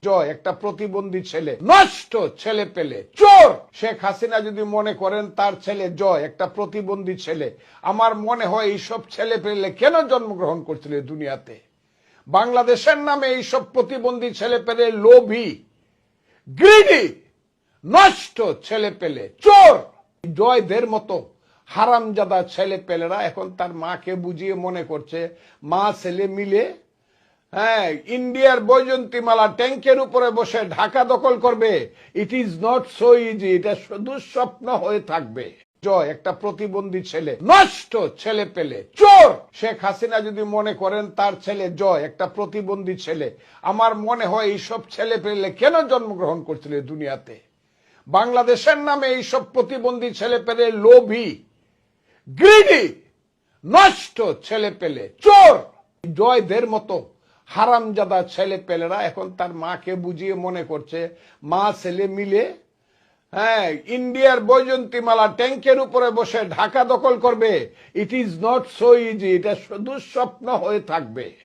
জয় একটা প্রতিবন্ধী ছেলে, নষ্ট ছেলে পেলে, চোর। শেখ হাসিনা যদি মনে করেন তার ছেলে জয় একটা প্রতিবন্ধী ছেলে, আমার মনে হয় এইসব ছেলে পেলে কেন জন্মগ্রহণ করছিল দুনিয়াতে? বাংলাদেশের নামে এইসব প্রতিবন্ধী ছেলে পেলে লোভী, গ্রিডি, নষ্ট ছেলে পেলে, চোর। জয়দের মতো হারামজাদা ছেলে পেলেরা এখন তার মাকে বুঝিয়ে মনে করছে মা ছেলে মিলে ইন্ডিয়ার বৈজয়ন্তীমালা ট্যাঙ্কের উপরে বসে ঢাকা দখল করবে। It is not so easy, এটা দুঃস্বপ্ন হয়ে থাকবে। জয় একটা প্রতিবন্ধী ছেলে, নষ্ট ছেলে পেলে, চোর। শেখ হাসিনা যদি মনে করেন তার ছেলে জয় একটা প্রতিবন্ধী ছেলে, আমার মনে হয় এইসব ছেলে পেলে কেন জন্মগ্রহণ করছিল দুনিয়াতে? বাংলাদেশের নামে এইসব প্রতিবন্ধী ছেলে পেলে লোভী, গ্রিডি, নষ্ট ছেলে পেলে, চোর। জয়দের মতো হারামজাদা ছেলে পেলেরা এখন তার মাকে বুঝিয়ে মনে করছে মা ছেলে মিলে ইন্ডিয়ার বৈজয়ন্তীমালা ট্যাঙ্কের উপরে বসে ঢাকা দখল করবে। It is not so easy, এটা দুঃস্বপ্ন হয়ে থাকবে।